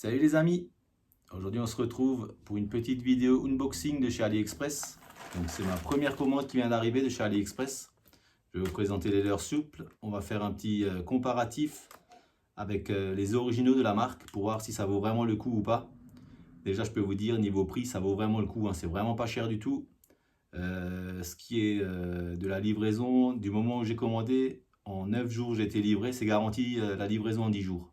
Salut les amis, aujourd'hui on se retrouve pour une petite vidéo unboxing de chez AliExpress. Donc c'est ma première commande qui vient d'arriver de chez AliExpress. Je vais vous présenter les leurres souples. On va faire un petit comparatif avec les originaux de la marque pour voir si ça vaut vraiment le coup ou pas. Déjà je peux vous dire niveau prix ça vaut vraiment le coup, hein. C'est vraiment pas cher du tout. Ce qui est de la livraison, du moment où j'ai commandé, en 9 jours j'ai été livré, c'est garanti la livraison en 10 jours.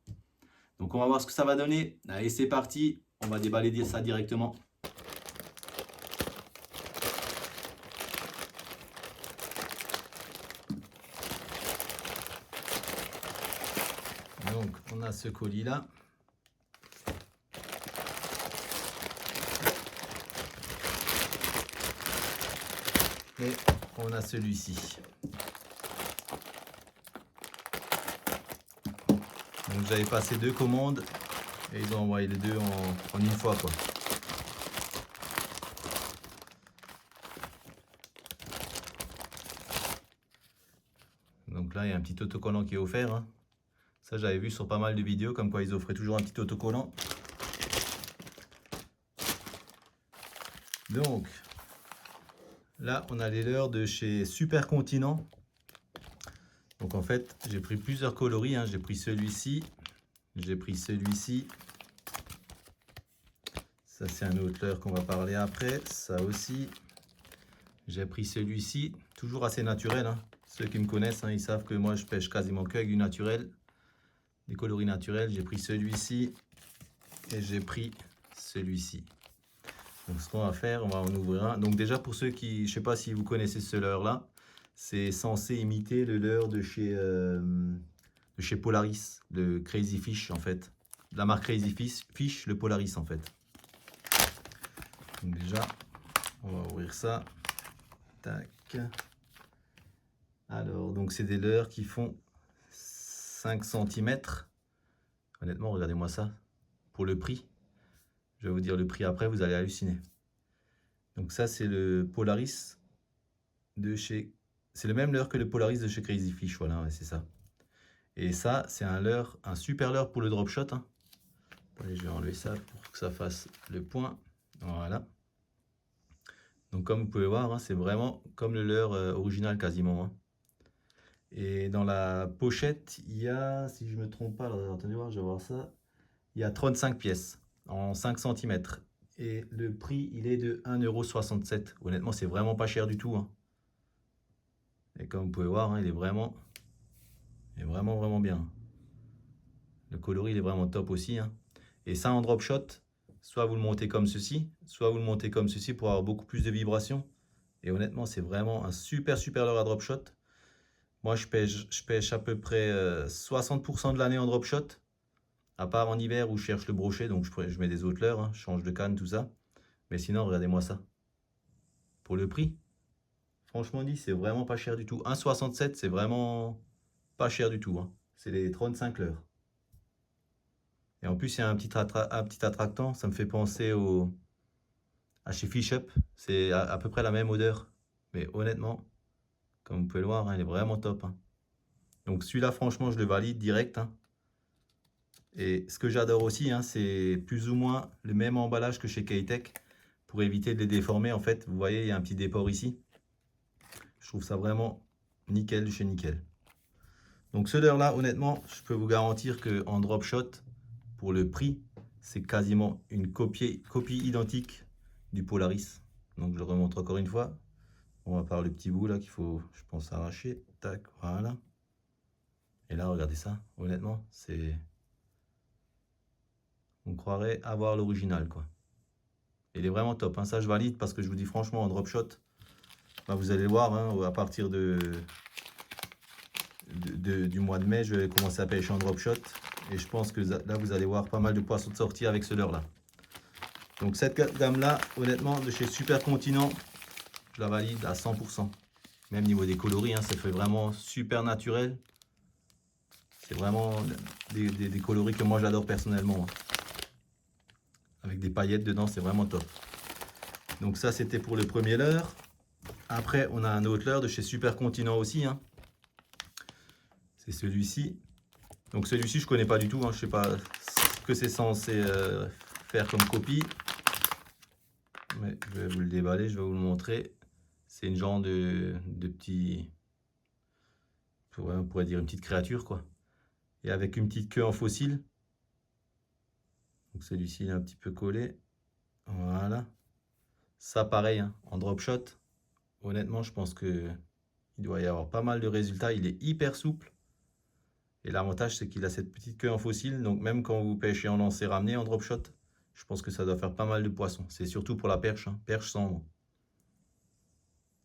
Donc on va voir ce que ça va donner. Allez, c'est parti, on va déballer ça directement. Donc on a ce colis là. Et on a celui-ci. Donc j'avais passé 2 commandes et ils ont envoyé les deux en une fois quoi. Donc là il y a un petit autocollant qui est offert, hein. Ça j'avais vu sur pas mal de vidéos comme quoi ils offraient toujours un petit autocollant. Donc là on a les leurres de chez Super Continent. Donc en fait j'ai pris plusieurs coloris, hein. J'ai pris celui-ci, j'ai pris celui-ci. Ça c'est un autre leurre qu'on va parler après. Ça aussi. J'ai pris celui-ci, toujours assez naturel, hein. Ceux qui me connaissent, hein, ils savent que moi je pêche quasiment que avec du naturel, des coloris naturels. J'ai pris celui-ci et j'ai pris celui-ci. Donc ce qu'on va faire, on va en ouvrir un. Donc déjà pour ceux qui, je sais pas si vous connaissez ce leurre là, c'est censé imiter le leurre de chez Polaris, le Crazy Fish en fait. La marque Crazy Fish, le Polaris en fait. Donc déjà, on va ouvrir ça. Tac. Alors, donc c'est des leurres qui font 5 cm. Honnêtement, regardez-moi ça. Pour le prix, je vais vous dire le prix après, vous allez halluciner. Donc ça, c'est le Polaris de chez... C'est le même leurre que le Polaris de chez Crazy Fish, voilà, ouais, c'est ça. Et ça, c'est un leurre, un super leurre pour le drop shot, hein. Allez, je vais enlever ça pour que ça fasse le point. Voilà. Donc comme vous pouvez voir, hein, c'est vraiment comme le leurre original quasiment, hein. Et dans la pochette, il y a, si je ne me trompe pas, alors attendez voir, je vais voir ça. Il y a 35 pièces en 5 cm. Et le prix, il est de 1,67 €. Honnêtement, c'est vraiment pas cher du tout, hein. Et comme vous pouvez voir, hein, il est vraiment bien. Le coloris, il est vraiment top aussi, hein. Et ça, en drop shot, soit vous le montez comme ceci, soit vous le montez comme ceci pour avoir beaucoup plus de vibrations. Et honnêtement, c'est vraiment un super leurre à drop shot. Moi, je pêche à peu près 60% de l'année en drop shot, à part en hiver où je cherche le brochet, donc je mets des autres leurres, hein, je change de canne, tout ça. Mais sinon, regardez-moi ça. Pour le prix, franchement dit, c'est vraiment pas cher du tout. 1,67 €, c'est vraiment pas cher du tout, hein. C'est les 35 leurres. Et en plus, il y a un petit attractant, ça me fait penser à chez Fish Up. C'est à peu près la même odeur. Mais honnêtement, comme vous pouvez le voir, hein, il est vraiment top, hein. Donc celui-là, franchement, je le valide direct, hein. Et ce que j'adore aussi, hein, c'est plus ou moins le même emballage que chez K-Tech pour éviter de les déformer. En fait, vous voyez, il y a un petit déport ici. Je trouve ça vraiment nickel de chez nickel. Donc ce leurre là, honnêtement, je peux vous garantir qu'en drop shot, pour le prix, c'est quasiment une copie identique du Polaris. Donc je le remonte encore une fois. On va par le petit bout là qu'il faut, je pense, arracher. Tac, voilà. Et là, regardez ça. Honnêtement, c'est... On croirait avoir l'original, quoi. Il est vraiment top, hein. Ça, je valide parce que je vous dis franchement, en drop shot, bah, vous allez voir, hein, à partir du mois de mai, je vais commencer à pêcher en drop shot. Et je pense que là, vous allez voir pas mal de poissons de sortie avec ce leurre-là. Donc cette gamme-là, honnêtement, de chez Super Continent, je la valide à 100%. Même niveau des coloris, hein, ça fait vraiment super naturel. C'est vraiment des coloris que moi j'adore personnellement, hein. Avec des paillettes dedans, c'est vraiment top. Donc ça, c'était pour le premier leurre. Après, on a un autre leurre de chez Super Continent aussi, hein. C'est celui-ci. Donc celui-ci, je connais pas du tout, hein. Je sais pas. que c'est censé faire comme copie. Mais je vais vous le déballer, je vais vous le montrer. C'est une genre de petit, on pourrait dire une petite créature quoi. Et avec une petite queue en fossile. Donc celui-ci il est un petit peu collé. Voilà. Ça pareil, hein, en drop shot. Honnêtement, je pense que il doit y avoir pas mal de résultats. Il est hyper souple. Et l'avantage, c'est qu'il a cette petite queue en fossile. Donc même quand vous pêchez en lancer ramené en drop shot, je pense que ça doit faire pas mal de poissons. C'est surtout pour la perche, hein, perche cendre.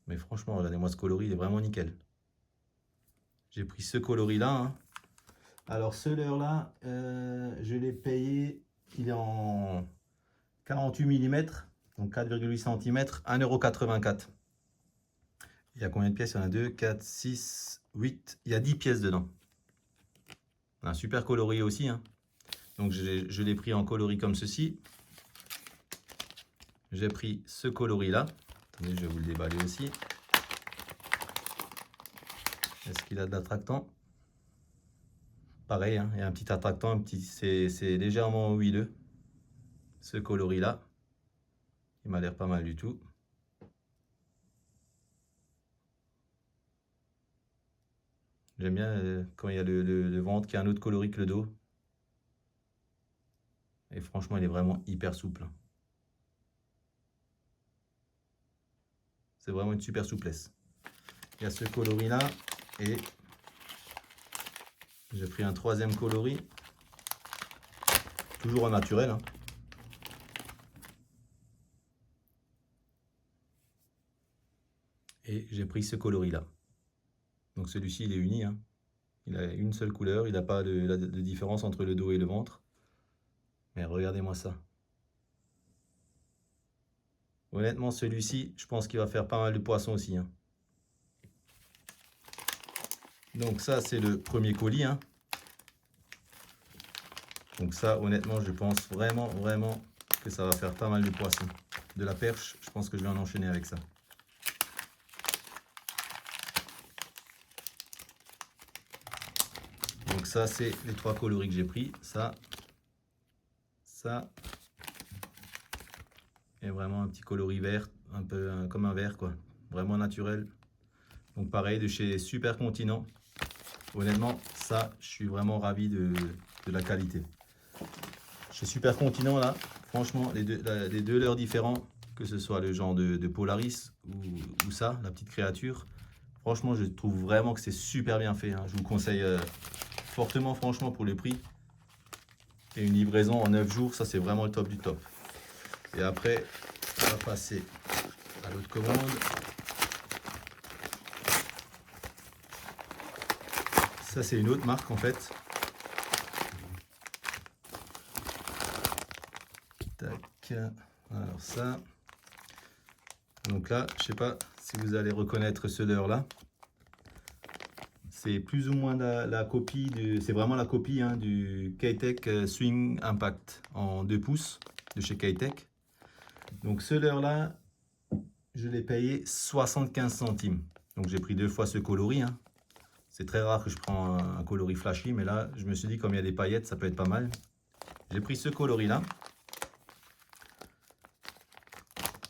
Mais franchement, regardez-moi ce coloris, il est vraiment nickel. J'ai pris ce coloris-là. Hein. Alors ce leurre-là, je l'ai payé, il est en 48 mm, donc 4,8 cm, 1,84 €. Il y a combien de pièces? Il y en a 2, 4, 6, 8. Il y a 10 pièces dedans. Un super coloris aussi. Hein. Donc je l'ai pris en coloris comme ceci. J'ai pris ce coloris-là. Attendez, je vais vous le déballer aussi. Est-ce qu'il a de l'attractant? Pareil, hein, il y a un petit attractant, c'est légèrement huileux. Ce coloris-là, il m'a l'air pas mal du tout. J'aime bien quand il y a le ventre qui a un autre coloris que le dos. Et franchement, il est vraiment hyper souple. C'est vraiment une super souplesse. Il y a ce coloris-là et j'ai pris un troisième coloris. Toujours en naturel. Hein. Et j'ai pris ce coloris-là. Donc celui-ci, il est uni. Hein. Il a une seule couleur. Il n'a pas de différence entre le dos et le ventre. Mais regardez-moi ça. Honnêtement, celui-ci, je pense qu'il va faire pas mal de poissons aussi. Hein. Donc ça, c'est le premier colis. Hein. Donc ça, honnêtement, je pense vraiment que ça va faire pas mal de poissons. De la perche, je pense que je vais en enchaîner avec ça. Donc ça, c'est les 3 coloris que j'ai pris. Ça et vraiment un petit coloris vert, un peu comme un vert quoi. Vraiment naturel. Donc pareil, de chez Super Continent. Honnêtement, ça, je suis vraiment ravi de la qualité. Chez Super Continent, là, franchement, les deux leurres différents, que ce soit le genre de Polaris ou ça, la petite créature, franchement, je trouve vraiment que c'est super bien fait. Hein. Je vous conseille fortement, franchement, pour le prix. Et une livraison en 9 jours, ça, c'est vraiment le top du top. Et après, on va passer à l'autre commande. Ça, c'est une autre marque, en fait. Tac. Alors ça. Donc là, je sais pas si vous allez reconnaître ce leurre là. C'est plus ou moins la copie c'est vraiment la copie hein, du Keitech Swing Impact en 2 pouces de chez Keitech. Donc ce leurre là, je l'ai payé 75 centimes. Donc j'ai pris 2 fois ce coloris. Hein. C'est très rare que je prends un coloris flashy, mais là je me suis dit comme il y a des paillettes, ça peut être pas mal. J'ai pris ce coloris là.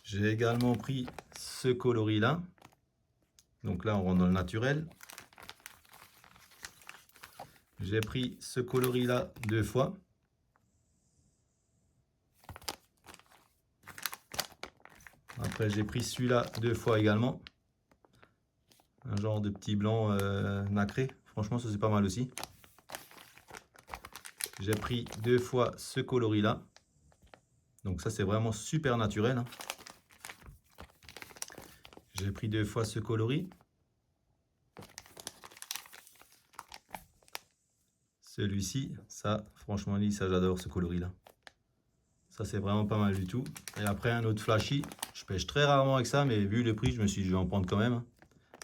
J'ai également pris ce coloris là. Donc là on rentre dans le naturel. J'ai pris ce coloris là 2 fois. Après j'ai pris celui-là 2 fois également. Un genre de petit blanc nacré. Franchement ça c'est pas mal aussi. J'ai pris 2 fois ce coloris là. Donc ça c'est vraiment super naturel. Hein. J'ai pris 2 fois ce coloris. Celui-ci, ça, franchement, ça j'adore ce coloris-là. Ça, c'est vraiment pas mal du tout. Et après, un autre flashy. Je pêche très rarement avec ça, mais vu le prix, je me suis dit, je vais en prendre quand même.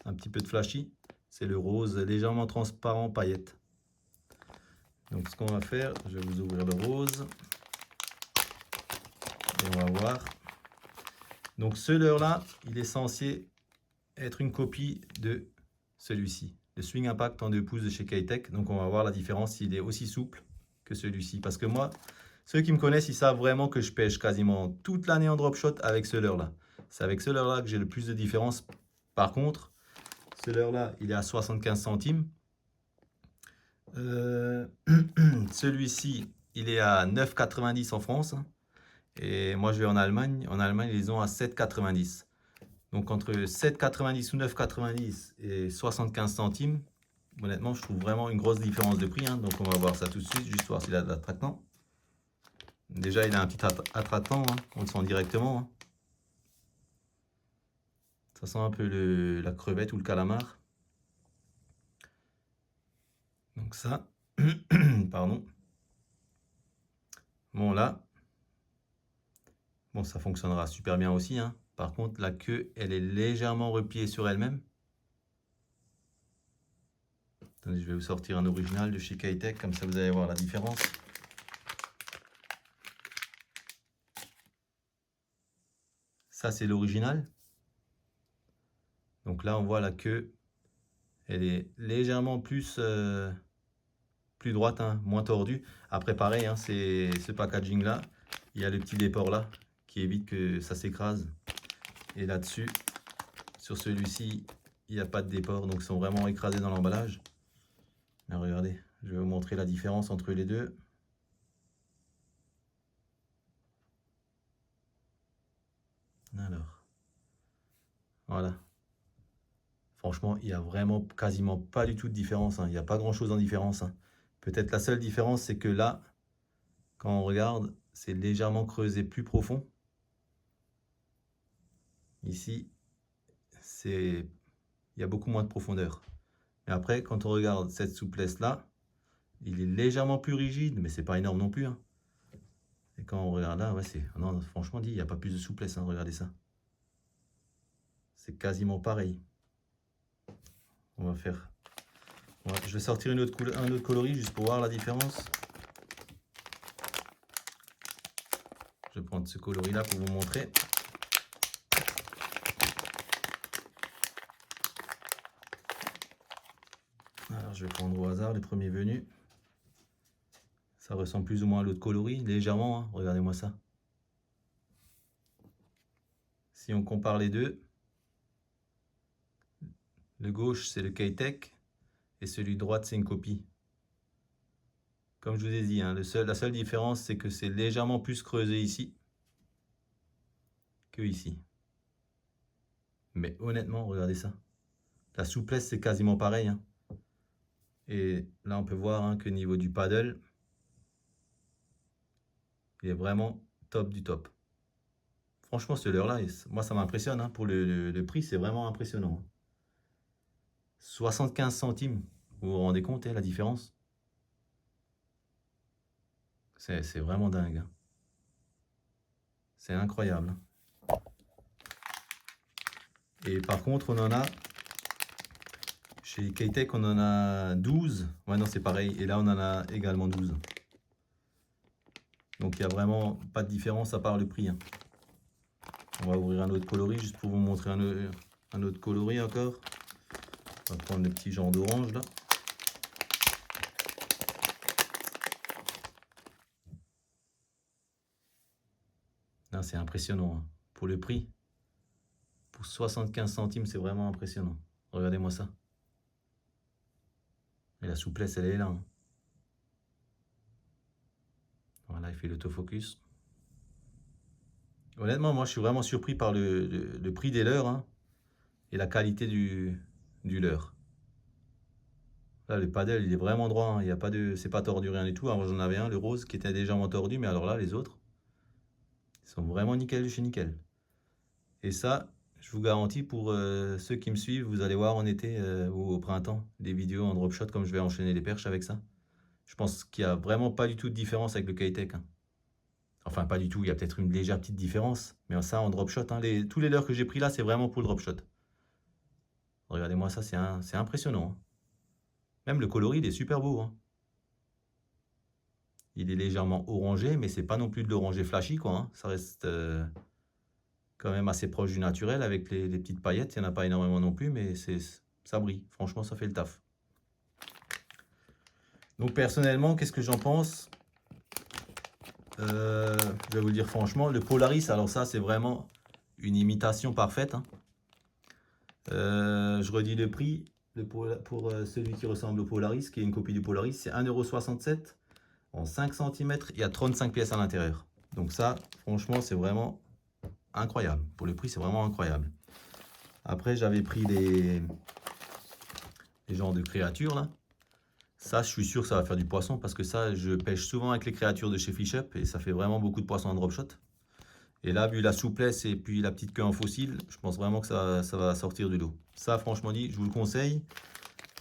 Un petit peu de flashy. C'est le rose légèrement transparent paillette. Donc, ce qu'on va faire, je vais vous ouvrir le rose. Et on va voir. Donc, ce leurre-là, il est censé être une copie de celui-ci. Le Swing Impact en 2 pouces de chez Keitech. Donc on va voir la différence s'il est aussi souple que celui-ci. Parce que moi, Ceux qui me connaissent, ils savent vraiment que je pêche quasiment toute l'année en drop shot avec ce leurre-là. C'est avec ce leurre-là que j'ai le plus de différence. Par contre, ce leurre-là, il est à 75 centimes. Celui-ci, il est à 9,90 en France. Et moi, je vais en Allemagne. En Allemagne, ils ont à 7,90. Donc, entre 7,90 ou 9,90 et 75 centimes, honnêtement, je trouve vraiment une grosse différence de prix. Donc, on va voir ça tout de suite, juste voir s'il a de l'attractant. Déjà, il a un petit attractant, on le sent directement. Ça sent un peu la crevette ou le calamar. Donc ça, pardon. Bon là, bon ça fonctionnera super bien aussi. Par contre, la queue, elle est légèrement repliée sur elle-même. Attendez, je vais vous sortir un original de chez Keitech, comme ça vous allez voir la différence. Ça, c'est l'original. Donc là, on voit la queue, elle est légèrement plus droite, moins tordue. Après, pareil, c'est ce packaging là, il y a le petit déport là qui évite que ça s'écrase. Et là-dessus, sur celui-ci, il n'y a pas de déport, donc ils sont vraiment écrasés dans l'emballage. Mais regardez, je vais vous montrer la différence entre les deux. Alors, voilà. Franchement, il n'y a vraiment quasiment pas du tout de différence. Il n'y a pas grand-chose en différence. Peut-être la seule différence, c'est que là, quand on regarde, c'est légèrement creusé plus profond. Ici, il y a beaucoup moins de profondeur. Mais après, quand on regarde cette souplesse-là, il est légèrement plus rigide, mais c'est pas énorme non plus. Et quand on regarde là, ouais, non, franchement dit, il n'y a pas plus de souplesse. Regardez ça. C'est quasiment pareil. On va faire. Je vais sortir un autre coloris juste pour voir la différence. Je vais prendre ce coloris là pour vous montrer. Alors je vais prendre au hasard les premiers venus. Ça ressemble plus ou moins à l'autre coloris, légèrement. Regardez-moi ça. Si on compare les deux, le gauche c'est le Keitech et celui de droite c'est une copie. Comme je vous ai dit, la seule différence c'est que c'est légèrement plus creusé ici que ici. Mais honnêtement, regardez ça. La souplesse c'est quasiment pareil. Et là on peut voir que niveau du paddle, il est vraiment top du top. Franchement, ce leurre là, moi ça m'impressionne. Pour le prix, c'est vraiment impressionnant. 75 centimes, vous vous rendez compte la différence? C'est vraiment dingue. C'est incroyable. Et par contre, on en a, chez Keitech, on en a 12. Ouais, non, c'est pareil. Et là, on en a également 12. Donc, il n'y a vraiment pas de différence à part le prix. On va ouvrir un autre coloris juste pour vous montrer un autre coloris encore. On va prendre le petit genre d'orange là. Là, c'est impressionnant. Pour le prix, pour 75 centimes, c'est vraiment impressionnant. Regardez-moi ça. Et la souplesse, elle est là. Voilà, il fait l'autofocus. Honnêtement, moi, je suis vraiment surpris par le prix des leurres et la qualité du leurre. Là, le paddle, il est vraiment droit. Il y a pas c'est pas tordu, rien du tout. Alors, j'en avais un, le rose, qui était légèrement tordu, mais alors là, les autres, ils sont vraiment nickel de chez nickel. Et ça, je vous garantis, pour ceux qui me suivent, vous allez voir en été ou au printemps, des vidéos en drop shot, comme je vais enchaîner les perches avec ça. Je pense qu'il n'y a vraiment pas du tout de différence avec le Keitech. Enfin, pas du tout, il y a peut-être une légère petite différence. Mais ça, en drop shot, tous les leurres que j'ai pris là, c'est vraiment pour le drop shot. Regardez-moi ça, c'est impressionnant. Même le coloris, il est super beau. Il est légèrement orangé, mais c'est pas non plus de l'orangé flashy, quoi. Ça reste quand même assez proche du naturel avec les petites paillettes. Il n'y en a pas énormément non plus, mais ça brille. Franchement, ça fait le taf. Donc personnellement, qu'est-ce que j'en pense? je vais vous le dire franchement, le Polaris, alors ça c'est vraiment une imitation parfaite, hein. Je redis le prix pour celui qui ressemble au Polaris, qui est une copie du Polaris, c'est 1,67 € en 5 cm, il y a 35 pièces à l'intérieur. Donc ça, franchement, c'est vraiment incroyable. Pour le prix, c'est vraiment incroyable. Après, j'avais pris les genres de créatures là. Ça, je suis sûr que ça va faire du poisson parce que ça, je pêche souvent avec les créatures de chez Fish Up et ça fait vraiment beaucoup de poissons en drop shot. Et là, vu la souplesse et puis la petite queue en fossile, je pense vraiment que ça va sortir du lot. Ça, franchement dit, je vous le conseille.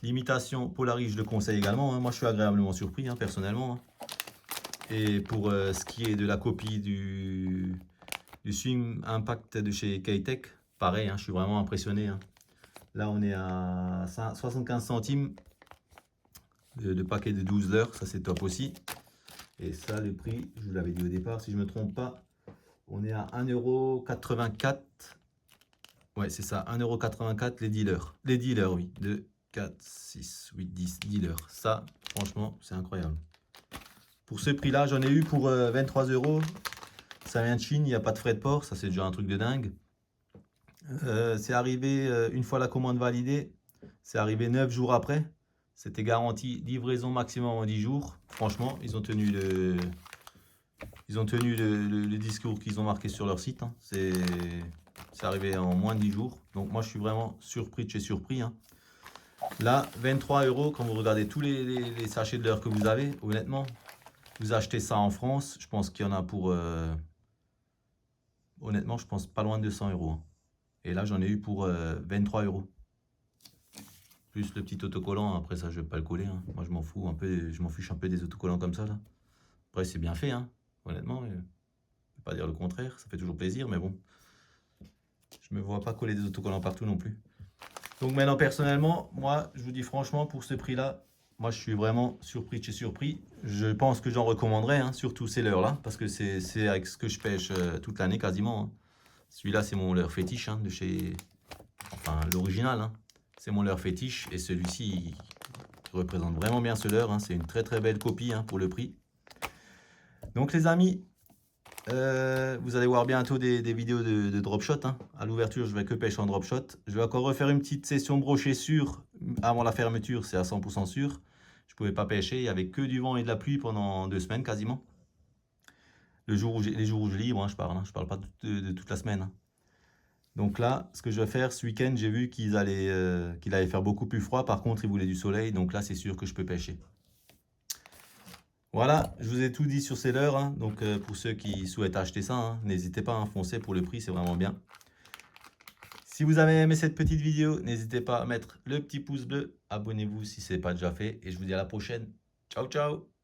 L'imitation Polaris, je le conseille également, hein. Moi, je suis agréablement surpris, hein, personnellement, hein. Et pour ce qui est de la copie du Swing Impact de chez K-Tech, pareil, hein, je suis vraiment impressionné, hein. Là, on est à 75 centimes de paquet de 12 leurres, ça c'est top aussi. Et ça, le prix, je vous l'avais dit au départ, si je ne me trompe pas, on est à 1,84 €. Ouais, c'est ça, 1,84 € les dealers. Les dealers, oui. 2, 4, 6, 8, 10 dealers. Ça, franchement, c'est incroyable. Pour ce prix-là, j'en ai eu pour 23 €. Ça vient de Chine, il n'y a pas de frais de port. Ça, c'est déjà un truc de dingue. C'est arrivé une fois la commande validée. C'est arrivé 9 jours après. C'était garanti livraison maximum en 10 jours. Franchement, ils ont tenu le discours qu'ils ont marqué sur leur site, hein. C'est arrivé en moins de 10 jours. Donc moi, je suis vraiment surpris de chez surpris, hein. Là, 23 € quand vous regardez tous les sachets de leurre que vous avez, honnêtement, vous achetez ça en France, je pense qu'il y en a pour... honnêtement, je pense pas loin de 200 €, hein. Et là, j'en ai eu pour 23 €. Plus le petit autocollant, après ça, je vais pas le coller, hein. Moi, je m'en fous un peu, je m'en fiche un peu des autocollants comme ça, là. Après, c'est bien fait, hein. Honnêtement, je ne peux pas dire le contraire, ça fait toujours plaisir, mais bon. Je me vois pas coller des autocollants partout non plus. Donc maintenant, personnellement, moi, je vous dis franchement, pour ce prix-là, moi, je suis vraiment surpris de chez surpris. Je pense que j'en recommanderais, hein, surtout ces leurres-là, parce que c'est avec ce que je pêche toute l'année quasiment, hein. Celui-là, c'est mon leurre fétiche, hein, de chez... Enfin, l'original, hein. C'est mon leurre fétiche, et celui-ci, il représente vraiment bien ce leurre, hein. C'est une très très belle copie, hein, pour le prix. Donc les amis, vous allez voir bientôt des vidéos de drop shot, hein. À l'ouverture, je vais que pêcher en drop shot. Je vais encore refaire une petite session brochée sûre avant la fermeture, c'est à 100% sûr. Je ne pouvais pas pêcher, il n'y avait que du vent et de la pluie pendant 2 semaines quasiment. Les jours où je libre, hein, je parle, hein. Je ne parle pas de toute la semaine, hein. Donc là, ce que je vais faire ce week-end, j'ai vu qu'il allait faire beaucoup plus froid. Par contre, il voulait du soleil, donc là, c'est sûr que je peux pêcher. Voilà, je vous ai tout dit sur ces leurres, hein. Donc pour ceux qui souhaitent acheter ça, hein, n'hésitez pas à foncer pour le prix, c'est vraiment bien. Si vous avez aimé cette petite vidéo, n'hésitez pas à mettre le petit pouce bleu, abonnez-vous si ce n'est pas déjà fait et je vous dis à la prochaine. Ciao, ciao!